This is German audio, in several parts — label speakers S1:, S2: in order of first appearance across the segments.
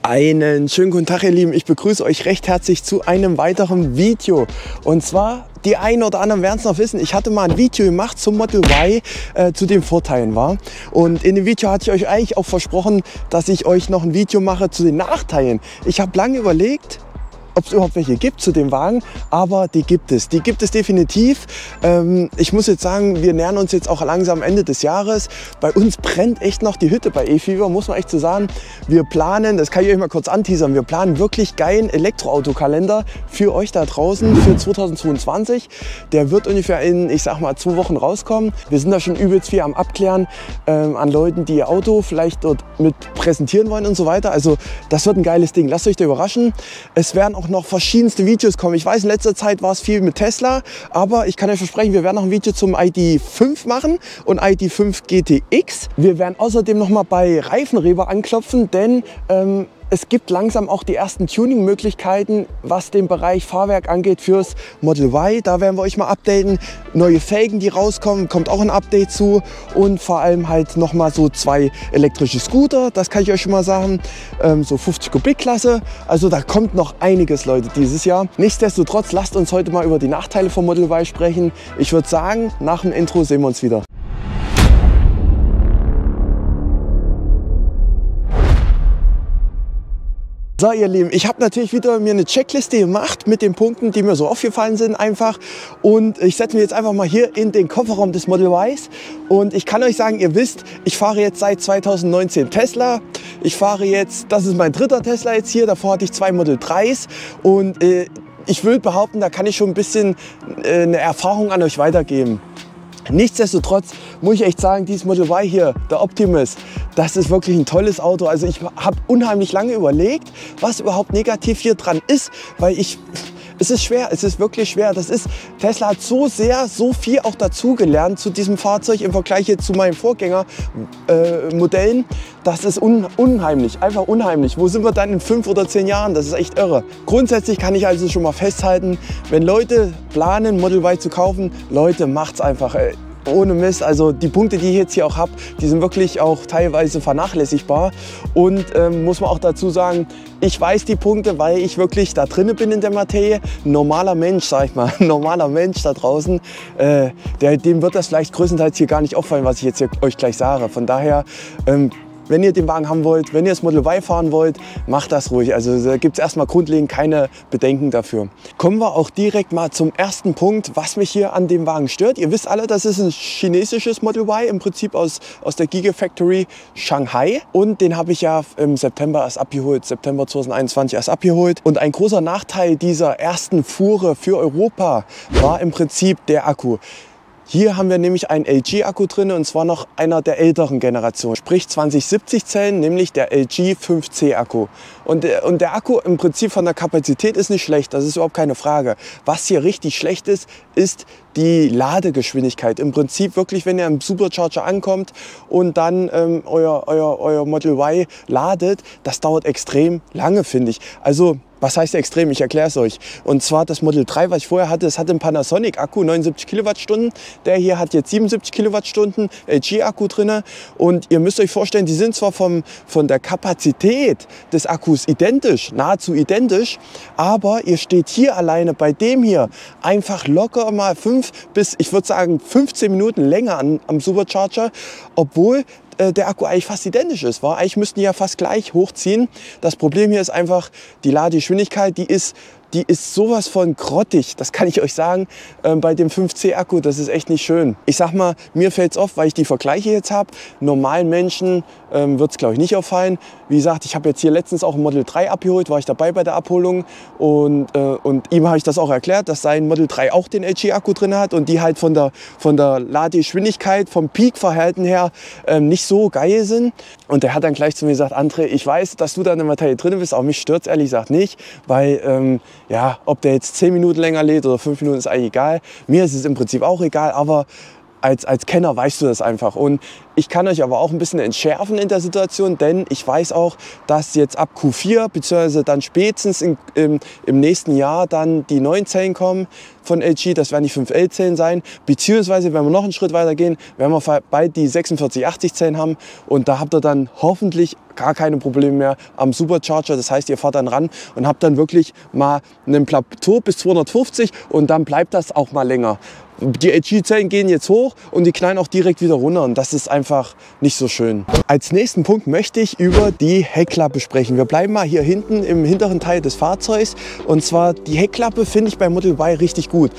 S1: Einen schönen guten Tag, ihr Lieben. Ich begrüße euch recht herzlich zu einem weiteren Video. Und zwar, die einen oder anderen werden es noch wissen, ich hatte mal ein Video gemacht zum Model Y, zu den Vorteilen war. Und in dem Video hatte ich euch eigentlich auch versprochen, dass ich euch noch ein Video mache zu den Nachteilen. Ich habe lange überlegt, ob es überhaupt welche gibt zu dem Wagen, aber die gibt es. Die gibt es definitiv. Ich muss jetzt sagen, wir nähern uns jetzt auch langsam am Ende des Jahres. Bei uns brennt echt noch die Hütte bei E-Fever, muss man echt so sagen. Wir planen, das kann ich euch mal kurz anteasern, wir planen wirklich geilen Elektroautokalender für euch da draußen für 2022. Der wird ungefähr in, ich sag mal, 2 Wochen rauskommen. Wir sind da schon übelst viel am Abklären an Leuten, die ihr Auto vielleicht dort mit präsentieren wollen und so weiter. Also das wird ein geiles Ding. Lasst euch da überraschen. Es werden auch noch verschiedenste Videos kommen. Ich weiß, in letzter Zeit war es viel mit Tesla, aber ich kann euch versprechen, wir werden noch ein Video zum ID.5 machen und ID.5 GTX. Wir werden außerdem noch mal bei Reifenreber anklopfen, denn es gibt langsam auch die ersten Tuning-Möglichkeiten, was den Bereich Fahrwerk angeht fürs Model Y. Da werden wir euch mal updaten. Neue Felgen, die rauskommen, kommt auch ein Update zu. Und vor allem halt noch mal so 2 elektrische Scooter, das kann ich euch schon mal sagen. So 50 Kubik Klasse. Also da kommt noch einiges, Leute, dieses Jahr. Nichtsdestotrotz, lasst uns heute mal über die Nachteile vom Model Y sprechen. Ich würde sagen, nach dem Intro sehen wir uns wieder. So, ihr Lieben, ich habe natürlich wieder mir eine Checkliste gemacht mit den Punkten, die mir so aufgefallen sind einfach. Und ich setze mich jetzt einfach mal hier in den Kofferraum des Model Ys. Und ich kann euch sagen, ihr wisst, ich fahre jetzt seit 2019 Tesla. Ich fahre jetzt, das ist mein 3. Tesla jetzt hier, davor hatte ich 2 Model 3s. Und ich will behaupten, da kann ich schon ein bisschen eine Erfahrung an euch weitergeben. Nichtsdestotrotz muss ich echt sagen, dieses Model Y hier, der Optimus, das ist wirklich ein tolles Auto. Also ich habe unheimlich lange überlegt, was überhaupt negativ hier dran ist, weil es ist schwer, es ist wirklich schwer. Tesla hat so viel auch dazugelernt zu diesem Fahrzeug im Vergleich jetzt zu meinen Vorgängermodellen. Das ist unheimlich, einfach unheimlich. Wo sind wir dann in 5 oder 10 Jahren? Das ist echt irre. Grundsätzlich kann ich also schon mal festhalten, wenn Leute planen, Model Y zu kaufen, Leute, macht's einfach. Ohne Mist, also die Punkte, die ich jetzt hier auch habe, die sind wirklich auch teilweise vernachlässigbar. Und muss man auch dazu sagen, ich weiß die Punkte, weil ich wirklich da drin bin in der Materie. Ein normaler Mensch, sag ich mal, ein normaler Mensch da draußen, dem wird das vielleicht größtenteils hier gar nicht auffallen, was ich jetzt hier euch gleich sage. Von daher, wenn ihr den Wagen haben wollt, wenn ihr das Model Y fahren wollt, macht das ruhig. Also da gibt es erstmal grundlegend keine Bedenken dafür. Kommen wir auch direkt mal zum ersten Punkt, was mich hier an dem Wagen stört. Ihr wisst alle, das ist ein chinesisches Model Y, im Prinzip aus der Gigafactory Shanghai. Und den habe ich ja im September erst abgeholt, September 2021 erst abgeholt. Und ein großer Nachteil dieser ersten Fuhre für Europa war im Prinzip der Akku. Hier haben wir nämlich einen LG-Akku drin, und zwar noch einer der älteren Generation, sprich 2070 Zellen, nämlich der LG 5C-Akku. Und der Akku im Prinzip von der Kapazität ist nicht schlecht, das ist überhaupt keine Frage. Was hier richtig schlecht ist, ist die Ladegeschwindigkeit. Im Prinzip wirklich, wenn ihr am Supercharger ankommt und dann euer Model Y ladet, das dauert extrem lange, finde ich. Also, was heißt extrem? Ich erkläre es euch. Und zwar das Model 3, was ich vorher hatte, es hatte einen Panasonic-Akku, 79 Kilowattstunden. Der hier hat jetzt 77 Kilowattstunden LG-Akku drin. Und ihr müsst euch vorstellen, die sind zwar von der Kapazität des Akkus identisch, nahezu identisch, aber ihr steht hier alleine bei dem hier einfach locker mal 5 bis, ich würde sagen, 15 Minuten länger am Supercharger, obwohl der Akku eigentlich fast identisch ist. Eigentlich müssten die ja fast gleich hochziehen. Das Problem hier ist einfach, die Ladegeschwindigkeit, die ist sowas von grottig, das kann ich euch sagen, bei dem 5C-Akku, das ist echt nicht schön. Ich sag mal, mir fällt es auf, weil ich die Vergleiche jetzt habe. Normalen Menschen wird es, glaube ich, nicht auffallen. Wie gesagt, ich habe jetzt hier letztens auch ein Model 3 abgeholt, war ich dabei bei der Abholung. Und ihm habe ich das auch erklärt, dass sein Model 3 auch den LG-Akku drin hat und die halt von der Ladegeschwindigkeit, vom Peak-Verhalten her nicht so geil sind. Und der hat dann gleich zu mir gesagt, André, ich weiß, dass du da in der Materie drin bist, aber mich stört es ehrlich gesagt nicht, weil ja, ob der jetzt 10 Minuten länger lädt oder 5 Minuten, ist eigentlich egal. Mir ist es im Prinzip auch egal, aber als Kenner weißt du das einfach. Und ich kann euch aber auch ein bisschen entschärfen in der Situation, denn ich weiß auch, dass jetzt ab Q4 bzw. dann spätestens im nächsten Jahr dann die neuen Zellen kommen von LG. Das werden die 5L-Zellen sein, beziehungsweise wenn wir noch einen Schritt weiter gehen, werden wir bald die 4680-Zellen haben und da habt ihr dann hoffentlich gar keine Probleme mehr am Supercharger. Das heißt, ihr fahrt dann ran und habt dann wirklich mal einen Plateau bis 250 und dann bleibt das auch mal länger. Die LG-Zellen gehen jetzt hoch und die knallen auch direkt wieder runter und das ist einfach nicht so schön. Als nächsten Punkt möchte ich über die Heckklappe sprechen. Wir bleiben mal hier hinten im hinteren Teil des Fahrzeugs und zwar die Heckklappe finde ich bei Model Y richtig gut.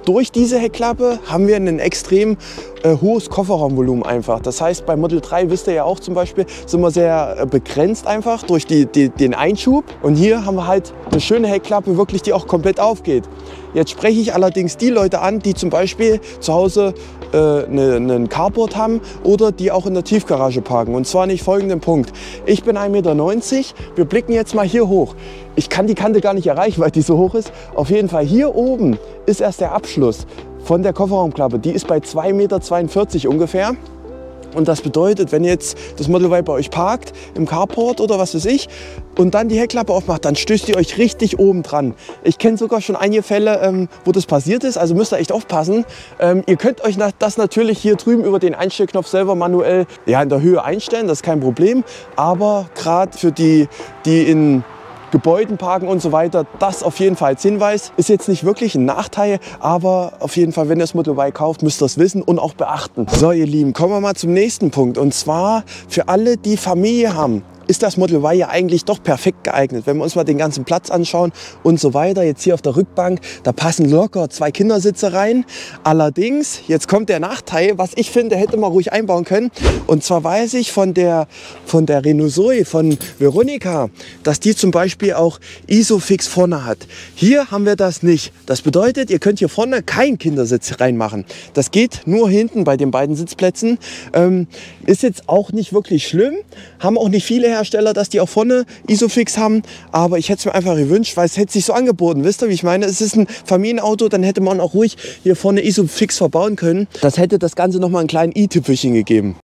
S1: Durch diese Heckklappe haben wir ein extrem hohes Kofferraumvolumen einfach. Das heißt, bei Model 3 wisst ihr ja auch zum Beispiel, sind wir sehr begrenzt einfach durch den Einschub. Und hier haben wir halt eine schöne Heckklappe, wirklich, die auch komplett aufgeht. Jetzt spreche ich allerdings die Leute an, die zum Beispiel zu Hause einen Carport haben oder die auch in der Tiefgarage parken. Und zwar nicht folgenden Punkt. Ich bin 1,90 Meter, wir blicken jetzt mal hier hoch. Ich kann die Kante gar nicht erreichen, weil die so hoch ist. Auf jeden Fall hier oben ist erst der Abschluss von der Kofferraumklappe. Die ist bei 2,42 Meter ungefähr. Und das bedeutet, wenn jetzt das Model Y bei euch parkt, im Carport oder was weiß ich, und dann die Heckklappe aufmacht, dann stößt ihr euch richtig oben dran. Ich kenne sogar schon einige Fälle, wo das passiert ist, also müsst ihr echt aufpassen. Ihr könnt euch das natürlich hier drüben über den Einstellknopf selber manuell in der Höhe einstellen, das ist kein Problem. Aber gerade für die in Gebäuden parken und so weiter, das auf jeden Fall als Hinweis. Ist jetzt nicht wirklich ein Nachteil, aber auf jeden Fall, wenn ihr das Model Y kauft, müsst ihr es wissen und auch beachten. So, ihr Lieben, kommen wir mal zum nächsten Punkt. Und zwar für alle, die Familie haben, ist das Model Y ja eigentlich doch perfekt geeignet. Wenn wir uns mal den ganzen Platz anschauen und so weiter, jetzt hier auf der Rückbank, da passen locker 2 Kindersitze rein. Allerdings, jetzt kommt der Nachteil, was ich finde, hätte man ruhig einbauen können. Und zwar weiß ich von der Renault Zoe, von Veronika, dass die zum Beispiel auch Isofix vorne hat. Hier haben wir das nicht. Das bedeutet, ihr könnt hier vorne keinen Kindersitz reinmachen. Das geht nur hinten bei den beiden Sitzplätzen. Ist jetzt auch nicht wirklich schlimm, haben auch nicht viele Hersteller, dass die auch vorne Isofix haben, aber ich hätte es mir einfach gewünscht, weil es hätte sich so angeboten, wisst ihr, wie ich meine? Es ist ein Familienauto, dann hätte man auch ruhig hier vorne Isofix verbauen können. Das hätte das Ganze nochmal einen kleinen i-Tüpfelchen gegeben.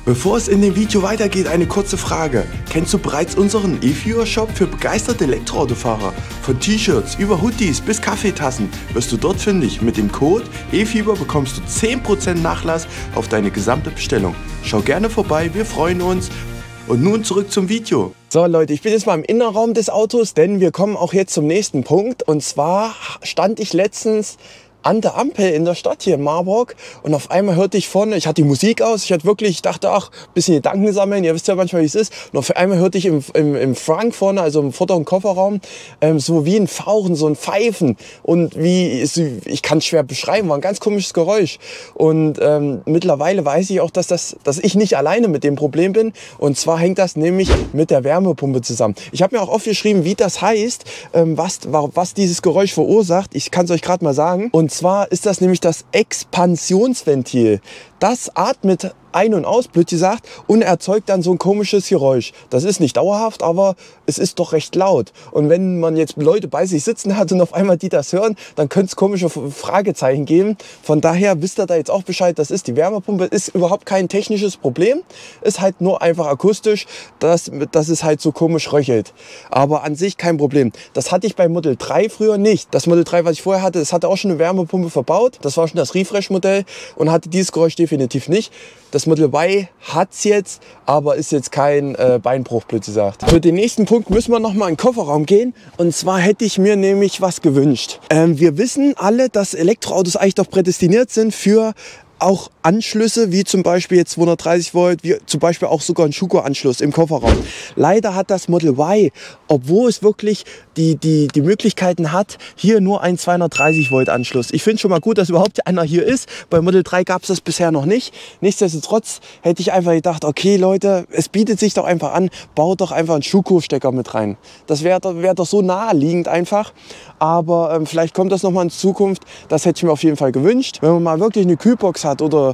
S1: Bevor es in dem Video weitergeht, eine kurze Frage. Kennst du bereits unseren eViewer-Shop für begeisterte Elektroautofahrer? Von T-Shirts über Hoodies bis Kaffeetassen wirst du dort fündig. Mit dem Code eViewer bekommst du 10% Nachlass auf deine gesamte Bestellung. Schau gerne vorbei, wir freuen uns. Und nun zurück zum Video. So Leute, ich bin jetzt mal im Innenraum des Autos, denn wir kommen auch jetzt zum nächsten Punkt. Und zwar stand ich letztens an der Ampel in der Stadt hier in Marburg und auf einmal hörte ich vorne, ich hatte die Musik aus, ich dachte, ach, bisschen Gedanken sammeln, ihr wisst ja manchmal, wie es ist. Und auf einmal hörte ich im Frunk vorne, also im vorderen Kofferraum, so wie ein Fauchen, so ein Pfeifen und ich kann es schwer beschreiben, war ein ganz komisches Geräusch. Und mittlerweile weiß ich auch, dass ich nicht alleine mit dem Problem bin, und zwar hängt das nämlich mit der Wärmepumpe zusammen. Ich habe mir auch aufgeschrieben, wie das heißt, was dieses Geräusch verursacht. Ich kann es euch gerade mal sagen. Und zwar ist das nämlich das Expansionsventil. Das atmet ein- und aus, blöd gesagt, und erzeugt dann so ein komisches Geräusch. Das ist nicht dauerhaft, aber es ist doch recht laut. Und wenn man jetzt Leute bei sich sitzen hat und auf einmal die das hören, dann könnte es komische Fragezeichen geben. Von daher wisst ihr da jetzt auch Bescheid, das ist die Wärmepumpe, ist überhaupt kein technisches Problem, ist halt nur einfach akustisch, dass es halt so komisch röchelt. Aber an sich kein Problem. Das hatte ich bei Model 3 früher nicht. Das Model 3, was ich vorher hatte, das hatte auch schon eine Wärmepumpe verbaut. Das war schon das Refresh-Modell und hatte dieses Geräusch definitiv nicht. Das Model Y hat es jetzt, aber ist jetzt kein Beinbruch, blöd gesagt. Für den nächsten Punkt müssen wir noch mal in den Kofferraum gehen. Und zwar hätte ich mir nämlich was gewünscht. Wir wissen alle, dass Elektroautos eigentlich doch prädestiniert sind für auch Anschlüsse, wie zum Beispiel jetzt 230 Volt, wie zum Beispiel auch sogar ein Schuko-Anschluss im Kofferraum. Leider hat das Model Y, obwohl es wirklich die Möglichkeiten hat, hier nur ein 230 Volt Anschluss. Ich finde schon mal gut, dass überhaupt einer hier ist. Bei Model 3 gab es das bisher noch nicht. Nichtsdestotrotz hätte ich einfach gedacht, okay Leute, es bietet sich doch einfach an, baut doch einfach einen Schuko-Stecker mit rein. Das wäre doch so naheliegend einfach. Aber vielleicht kommt das noch mal in Zukunft. Das hätte ich mir auf jeden Fall gewünscht. Wenn man mal wirklich eine Kühlbox hat oder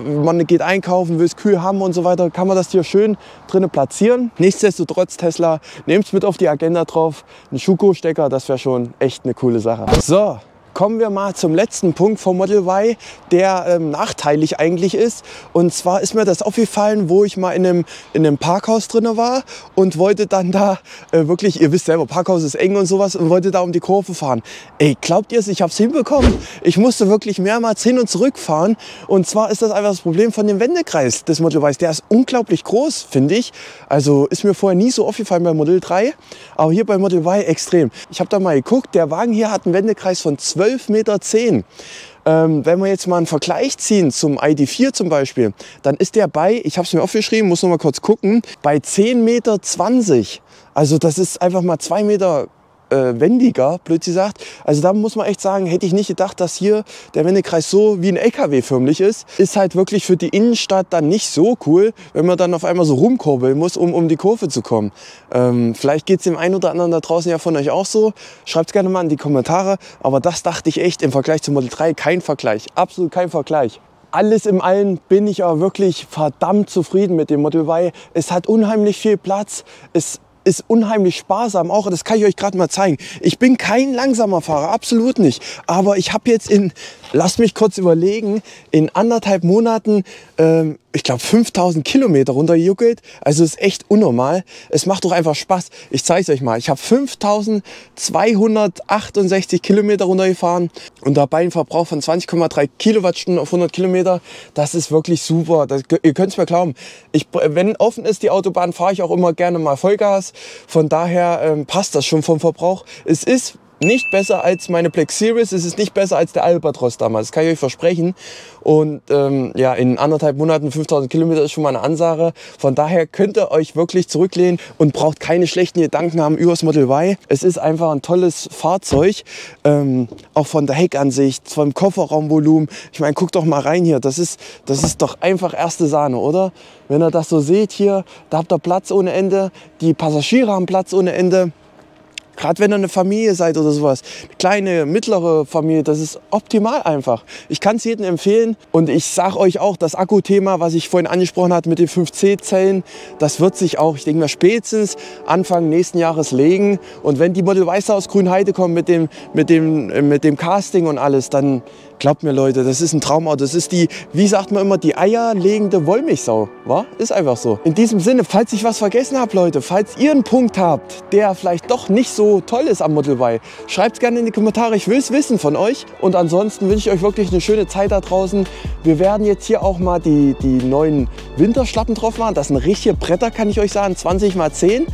S1: man geht einkaufen, will es Kühe haben und so weiter, kann man das hier schön drinnen platzieren. Nichtsdestotrotz, Tesla, nehmt es mit auf die Agenda drauf. Ein Schuko-Stecker, das wäre schon echt eine coole Sache. So, kommen wir mal zum letzten Punkt vom Model Y, der nachteilig eigentlich ist. Und zwar ist mir das aufgefallen, wo ich mal in einem Parkhaus drin war und wollte dann da wirklich, ihr wisst selber, Parkhaus ist eng und sowas, und wollte da um die Kurve fahren. Ey, glaubt ihr es, ich habe es hinbekommen. Ich musste wirklich mehrmals hin und zurück fahren. Und zwar ist das einfach das Problem von dem Wendekreis des Model Y. Der ist unglaublich groß, finde ich. Also ist mir vorher nie so aufgefallen bei Model 3, aber hier bei Model Y extrem. Ich habe da mal geguckt, der Wagen hier hat einen Wendekreis von 12,10 Meter. Wenn wir jetzt mal einen Vergleich ziehen zum ID.4 zum Beispiel, dann ist der bei, ich habe es mir aufgeschrieben, muss noch mal kurz gucken, bei 10,20 Meter. Also das ist einfach mal 2 Meter wendiger, blöd gesagt. Also da muss man echt sagen, hätte ich nicht gedacht, dass hier der Wendekreis so wie ein LKW förmlich ist. Ist halt wirklich für die Innenstadt dann nicht so cool, wenn man dann auf einmal so rumkurbeln muss, um die Kurve zu kommen. Vielleicht geht es dem einen oder anderen da draußen ja von euch auch so. Schreibt es gerne mal in die Kommentare. Aber das dachte ich echt im Vergleich zum Model 3 kein Vergleich. Absolut kein Vergleich. Alles in allem bin ich aber wirklich verdammt zufrieden mit dem Model Y. Es hat unheimlich viel Platz. Es ist unheimlich sparsam auch, das kann ich euch gerade mal zeigen. Ich bin kein langsamer Fahrer, absolut nicht. Aber ich habe jetzt lasst mich kurz überlegen, in 1,5 Monaten, ich glaube 5000 Kilometer runtergejuckelt. Also ist echt unnormal. Es macht doch einfach Spaß. Ich zeige es euch mal. Ich habe 5268 Kilometer runtergefahren und dabei einen Verbrauch von 20,3 Kilowattstunden auf 100 Kilometer. Das ist wirklich super. Ihr könnt es mir glauben. Wenn offen ist die Autobahn, fahre ich auch immer gerne mal Vollgas. Von daher passt das schon vom Verbrauch. Es ist nicht besser als meine Black Series, es ist nicht besser als der Albatros damals, das kann ich euch versprechen. Und ja, in 1,5 Monaten 5000 Kilometer ist schon mal eine Ansage. Von daher könnt ihr euch wirklich zurücklehnen und braucht keine schlechten Gedanken haben über das Model Y. Es ist einfach ein tolles Fahrzeug, auch von der Heckansicht, vom Kofferraumvolumen. Ich meine, guckt doch mal rein hier, das ist doch einfach erste Sahne, oder? Wenn ihr das so seht hier, da habt ihr Platz ohne Ende, die Passagiere haben Platz ohne Ende. Gerade wenn ihr eine Familie seid oder sowas, eine kleine, mittlere Familie, das ist optimal einfach. Ich kann es jedem empfehlen und ich sage euch auch, das Akkuthema, was ich vorhin angesprochen hatte mit den 5C-Zellen, das wird sich auch, ich denke mal, spätestens Anfang nächsten Jahres legen. Und wenn die Model Ys aus Grünheide kommen mit dem Casting und alles, dann glaubt mir Leute, das ist ein Traumauto. Das ist die, wie sagt man immer, die eierlegende Wollmilchsau. Wa? Ist einfach so. In diesem Sinne, falls ich was vergessen habe, Leute, falls ihr einen Punkt habt, der vielleicht doch nicht so toll ist am Model Y, schreibt es gerne in die Kommentare. Ich will es wissen von euch. Und ansonsten wünsche ich euch wirklich eine schöne Zeit da draußen. Wir werden jetzt hier auch mal die neuen Winterschlappen drauf machen. Das sind richtige Bretter, kann ich euch sagen. 20×10.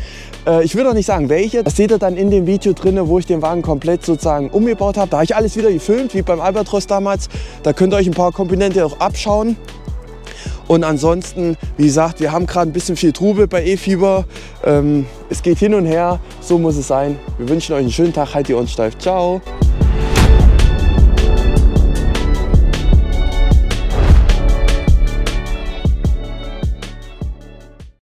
S1: Ich will doch nicht sagen, welche. Das seht ihr dann in dem Video drin, wo ich den Wagen komplett sozusagen umgebaut habe. Da habe ich alles wieder gefilmt, wie beim Albatros damals. Da könnt ihr euch ein paar Komponente auch abschauen. Und ansonsten, wie gesagt, wir haben gerade ein bisschen viel Trubel bei E-Fieber. Es geht hin und her, so muss es sein. Wir wünschen euch einen schönen Tag, halt die Ohren steif. Ciao!